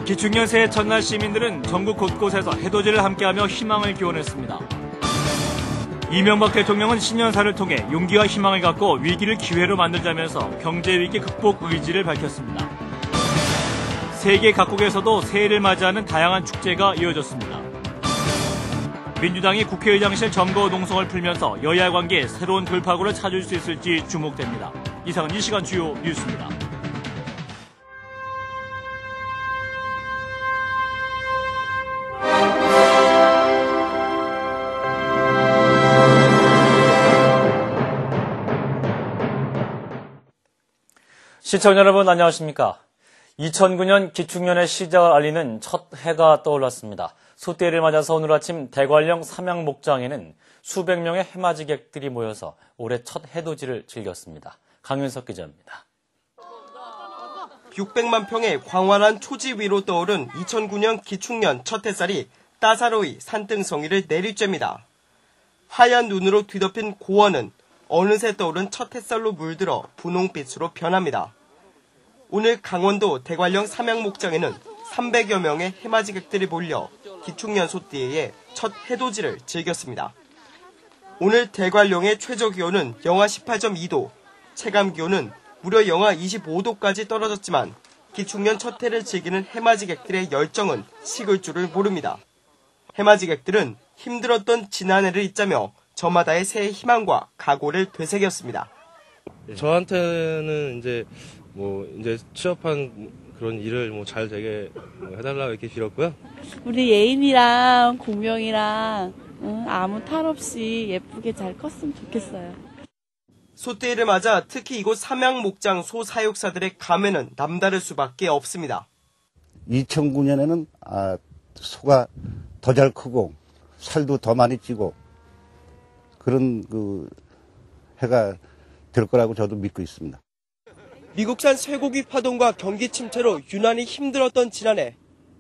기축년 새해 첫날 시민들은 전국 곳곳에서 해돋이를 함께하며 희망을 기원했습니다. 이명박 대통령은 신년사를 통해 용기와 희망을 갖고 위기를 기회로 만들자면서 경제위기 극복 의지를 밝혔습니다. 세계 각국에서도 새해를 맞이하는 다양한 축제가 이어졌습니다. 민주당이 국회의장실 점거 농성을 풀면서 여야 관계에 새로운 돌파구를 찾을 수 있을지 주목됩니다. 이상은 이 시간 주요 뉴스입니다. 시청자 여러분 안녕하십니까? 2009년 기축년의 시작을 알리는 첫 해가 떠올랐습니다. 소띠를 맞아서 오늘 아침 대관령 삼양목장에는 수백 명의 해맞이객들이 모여서 올해 첫 해돋이를 즐겼습니다. 강윤석 기자입니다. 600만 평의 광활한 초지 위로 떠오른 2009년 기축년 첫 햇살이 따사로이 산등성이를 내리쬐입니다. 하얀 눈으로 뒤덮인 고원은 어느새 떠오른 첫 햇살로 물들어 분홍빛으로 변합니다. 오늘 강원도 대관령 삼양목장에는 300여 명의 해맞이객들이 몰려 기축년 소띠에 첫 해돋이를 즐겼습니다. 오늘 대관령의 최저기온은 영하 18.2도, 체감기온은 무려 영하 25도까지 떨어졌지만 기축년 첫 해를 즐기는 해맞이객들의 열정은 식을 줄을 모릅니다. 해맞이객들은 힘들었던 지난해를 잊자며 저마다의 새해 희망과 각오를 되새겼습니다. 저한테는 이제 취업한 그런 일을 잘 되게 해달라고 이렇게 빌었고요. 우리 예인이랑 공명이랑 아무 탈 없이 예쁘게 잘 컸으면 좋겠어요. 소띠를 맞아 특히 이곳 삼양목장 소 사육사들의 감회는 남다를 수밖에 없습니다. 2009년에는 소가 더 잘 크고 살도 더 많이 찌고 그런 해가 될 거라고 저도 믿고 있습니다. 미국산 쇠고기 파동과 경기 침체로 유난히 힘들었던 지난해.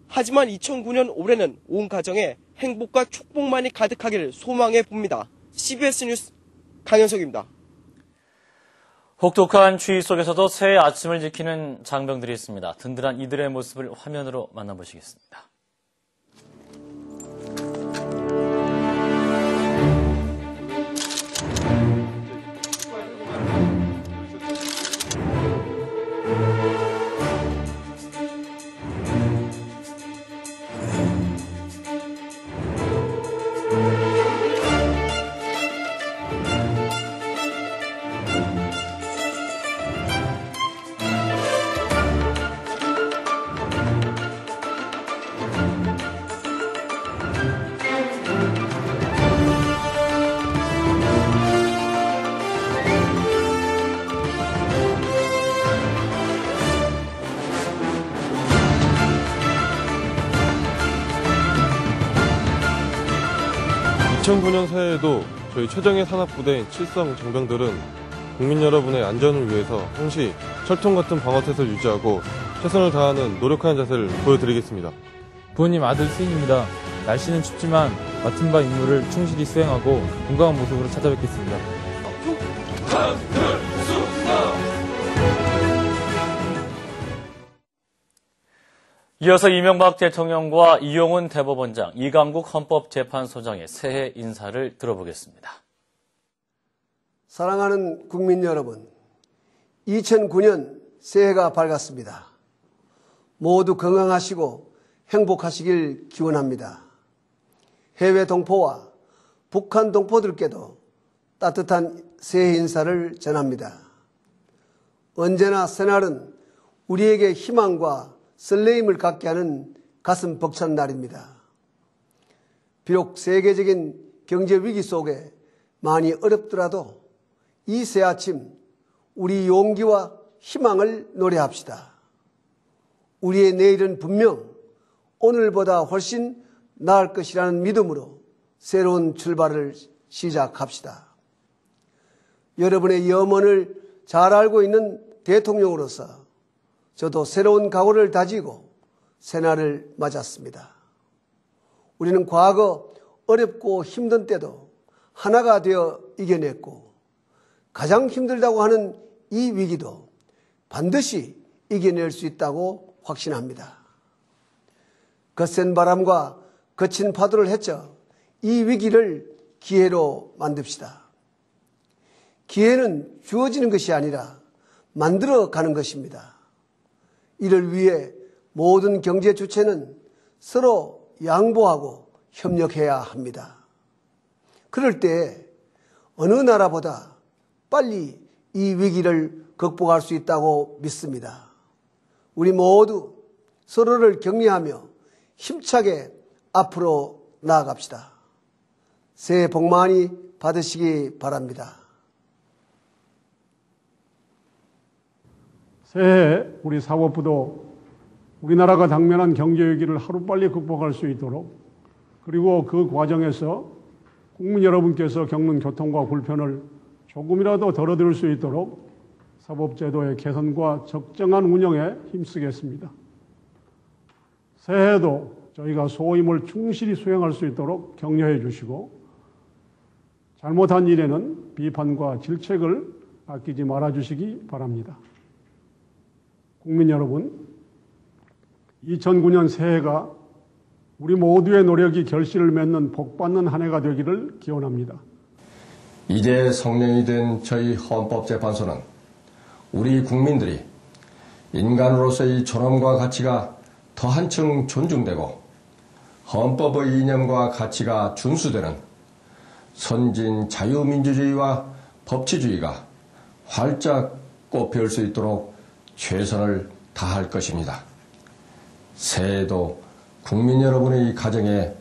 하지만 2009년 올해는 온 가정에 행복과 축복만이 가득하기를 소망해 봅니다. CBS 뉴스 강현석입니다. 혹독한 추위 속에서도 새해 아침을 지키는 장병들이 있습니다. 든든한 이들의 모습을 화면으로 만나보시겠습니다. (2009년) 새해에도 저희 최정예 산악부대 칠성 장병들은 국민 여러분의 안전을 위해서 항시 철통 같은 방어태세를 유지하고 최선을 다하는 노력하는 자세를 보여드리겠습니다. 부모님 아들 수인입니다. 날씨는 춥지만 맡은 바 임무를 충실히 수행하고 건강한 모습으로 찾아뵙겠습니다. 이어서 이명박 대통령과 이용훈 대법원장, 이강국 헌법재판소장의 새해 인사를 들어보겠습니다. 사랑하는 국민 여러분, 2009년 새해가 밝았습니다. 모두 건강하시고 행복하시길 기원합니다. 해외 동포와 북한 동포들께도 따뜻한 새해 인사를 전합니다. 언제나 새날은 우리에게 희망과 설레임을 갖게 하는 가슴 벅찬 날입니다. 비록 세계적인 경제 위기 속에 많이 어렵더라도 이 새 아침 우리 용기와 희망을 노래합시다. 우리의 내일은 분명 오늘보다 훨씬 나을 것이라는 믿음으로 새로운 출발을 시작합시다. 여러분의 염원을 잘 알고 있는 대통령으로서 저도 새로운 각오를 다지고 새날을 맞았습니다. 우리는 과거 어렵고 힘든 때도 하나가 되어 이겨냈고 가장 힘들다고 하는 이 위기도 반드시 이겨낼 수 있다고 확신합니다. 거센 바람과 거친 파도를 헤쳐 이 위기를 기회로 만듭시다. 기회는 주어지는 것이 아니라 만들어가는 것입니다. 이를 위해 모든 경제 주체는 서로 양보하고 협력해야 합니다. 그럴 때 어느 나라보다 빨리 이 위기를 극복할 수 있다고 믿습니다. 우리 모두 서로를 격려하며 힘차게 앞으로 나아갑시다. 새해 복 많이 받으시기 바랍니다. 새해 우리 사법부도 우리나라가 당면한 경제 위기를 하루빨리 극복할 수 있도록, 그리고 그 과정에서 국민 여러분께서 겪는 교통과 불편을 조금이라도 덜어드릴 수 있도록 사법제도의 개선과 적정한 운영에 힘쓰겠습니다. 새해에도 저희가 소임을 충실히 수행할 수 있도록 격려해 주시고, 잘못한 일에는 비판과 질책을 아끼지 말아 주시기 바랍니다. 국민 여러분, 2009년 새해가 우리 모두의 노력이 결실을 맺는 복받는 한 해가 되기를 기원합니다. 이제 성년이 된 저희 헌법재판소는 우리 국민들이 인간으로서의 존엄과 가치가 더 한층 존중되고 헌법의 이념과 가치가 준수되는 선진 자유민주주의와 법치주의가 활짝 꽃피울 수 있도록 최선을 다할 것입니다. 새해에도 국민 여러분의 가정에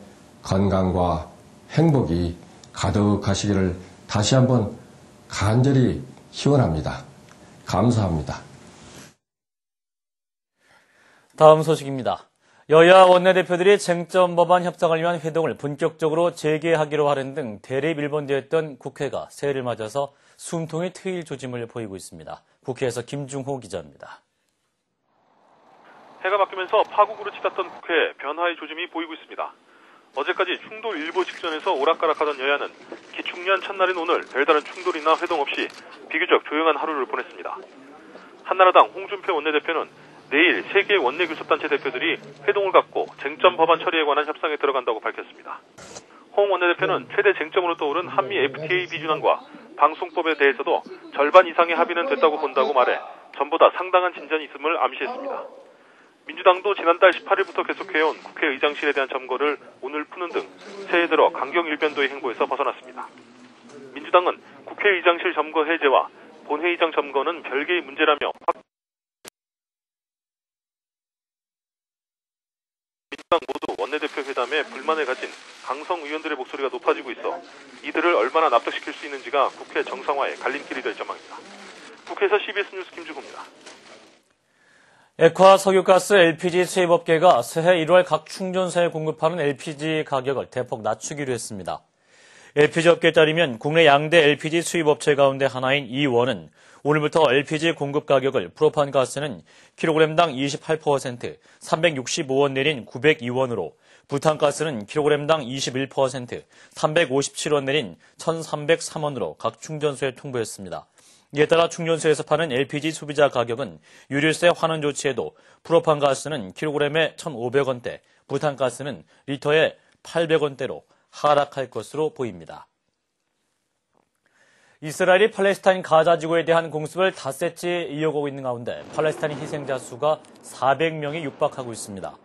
건강과 행복이 가득하시기를 다시 한번 간절히 기원합니다. 감사합니다. 다음 소식입니다. 여야 원내대표들이 쟁점 법안 협상을 위한 회동을 본격적으로 재개하기로 하는 등 대립 일본되었던 국회가 새해를 맞아서 숨통이 트일 조짐을 보이고 있습니다. 국회에서 김중호 기자입니다. 해가 바뀌면서 파국으로 치닫던 국회에 변화의 조짐이 보이고 있습니다. 어제까지 충돌 일보 직전에서 오락가락하던 여야는 기축년 첫날인 오늘 별다른 충돌이나 회동 없이 비교적 조용한 하루를 보냈습니다. 한나라당 홍준표 원내대표는 내일 3개 원내교섭단체 대표들이 회동을 갖고 쟁점 법안 처리에 관한 협상에 들어간다고 밝혔습니다. 홍 원내대표는 최대 쟁점으로 떠오른 한미 FTA 비준안과 방송법에 대해서도 절반 이상의 합의는 됐다고 본다고 말해 전보다 상당한 진전이 있음을 암시했습니다. 민주당도 지난달 18일부터 계속해온 국회 의장실에 대한 점거를 오늘 푸는 등 새해 들어 강경일변도의 행보에서 벗어났습니다. 민주당은 국회 의장실 점거 해제와 본회의장 점거는 별개의 문제라며 민주당 모두 원내대표 회담에 불만을 가진 강성 의원들의 목소리가 높아지고 있어 이들을 얼마나 납득시킬 수 있는지가 국회 정상화의 갈림길이 될 전망입니다. 국회에서 CBS 뉴스 김주호입니다. 액화 석유가스 LPG 수입업계가 새해 1월 각 충전소에 공급하는 LPG 가격을 대폭 낮추기로 했습니다. LPG 업계에 따르면 국내 양대 LPG 수입업체 가운데 하나인 이원은 오늘부터 LPG 공급 가격을 프로판 가스는 킬로그램당 28%, 365원 내린 902원으로, 부탄가스는 킬로그램당 21%, 357원 내린 1303원으로 각 충전소에 통보했습니다. 이에 따라 충전소에서 파는 LPG 소비자 가격은 유류세 환원 조치에도 프로판 가스는 킬로그램에 1,500원대, 부탄가스는 리터에 800원대로 하락할 것으로 보입니다. 이스라엘이 팔레스타인 가자 지구에 대한 공습을 닷새째 이어가고 있는 가운데 팔레스타인 희생자 수가 400명에 육박하고 있습니다.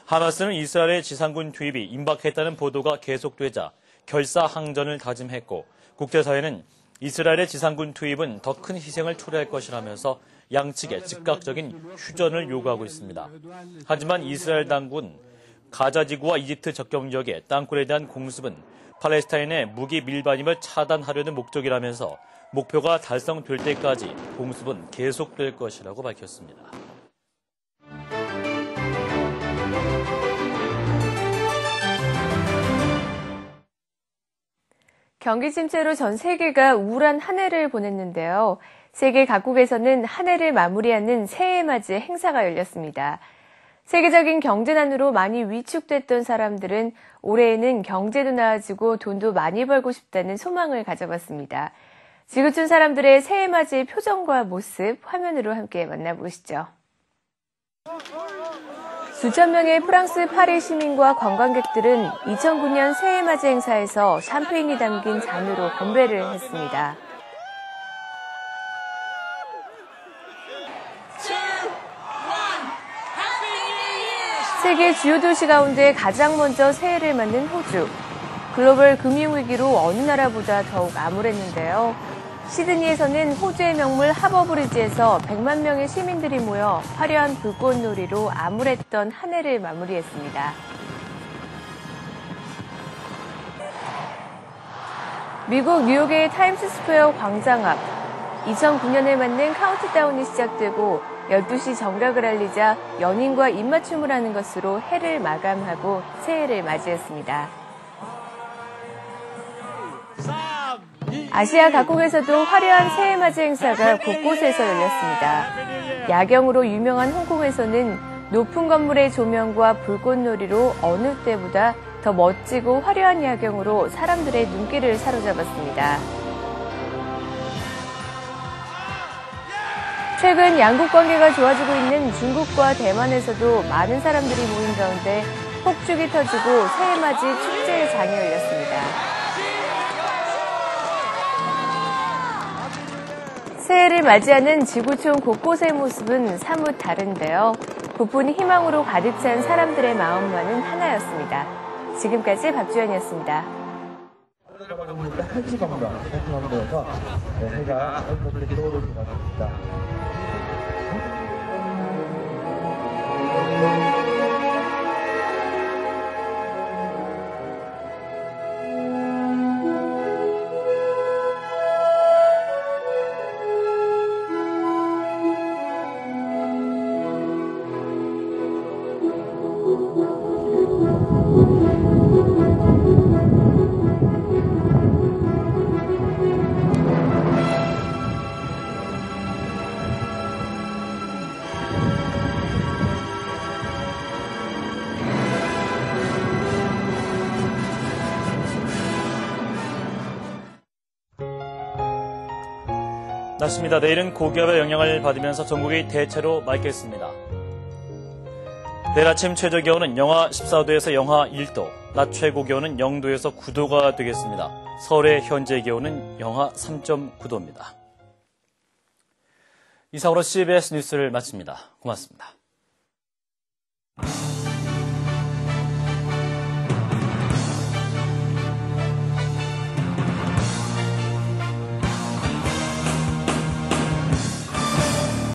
하마스는 이스라엘의 지상군 투입이 임박했다는 보도가 계속되자 결사항전을 다짐했고, 국제사회는 이스라엘의 지상군 투입은 더 큰 희생을 초래할 것이라면서 양측에 즉각적인 휴전을 요구하고 있습니다. 하지만 이스라엘 당국은 가자 지구와 이집트 접경 지역의 땅굴에 대한 공습은 팔레스타인의 무기 밀반입을 차단하려는 목적이라면서 목표가 달성될 때까지 공습은 계속될 것이라고 밝혔습니다. 경기 침체로 전 세계가 우울한 한 해를 보냈는데요. 세계 각국에서는 한 해를 마무리하는 새해 맞이 행사가 열렸습니다. 세계적인 경제난으로 많이 위축됐던 사람들은 올해에는 경제도 나아지고 돈도 많이 벌고 싶다는 소망을 가져봤습니다. 지구촌 사람들의 새해 맞이 표정과 모습 화면으로 함께 만나보시죠. 수천 명의 프랑스 파리 시민과 관광객들은 2009년 새해맞이 행사에서 샴페인이 담긴 잔으로 건배를 했습니다. 세계 주요 도시 가운데 가장 먼저 새해를 맞는 호주. 글로벌 금융위기로 어느 나라보다 더욱 암울했는데요. 시드니에서는 호주의 명물 하버브리지에서 100만 명의 시민들이 모여 화려한 불꽃놀이로 암울했던 한 해를 마무리했습니다. 미국 뉴욕의 타임스스퀘어 광장 앞 2009년에 맞는 카운트다운이 시작되고 12시 정각을 알리자 연인과 입맞춤을 하는 것으로 해를 마감하고 새해를 맞이했습니다. 아시아 각국에서도 화려한 새해맞이 행사가 곳곳에서 열렸습니다. 야경으로 유명한 홍콩에서는 높은 건물의 조명과 불꽃놀이로 어느 때보다 더 멋지고 화려한 야경으로 사람들의 눈길을 사로잡았습니다. 최근 양국 관계가 좋아지고 있는 중국과 대만에서도 많은 사람들이 모인 가운데 폭죽이 터지고 새해맞이 축제의 장이 열렸습니다. 새해를 맞이하는 지구촌 곳곳의 모습은 사뭇 다른데요. 부푼 희망으로 가득 찬 사람들의 마음만은 하나였습니다. 지금까지 박주연이었습니다. 날씨입니다. 내일은 고기압의 영향을 받으면서 전국이 대체로 맑겠습니다. 내일 아침 최저 기온은 영하 14도에서 영하 1도, 낮 최고 기온은 0도에서 9도가 되겠습니다. 서울의 현재 기온은 영하 3.9도입니다. 이상으로 CBS 뉴스를 마칩니다. 고맙습니다.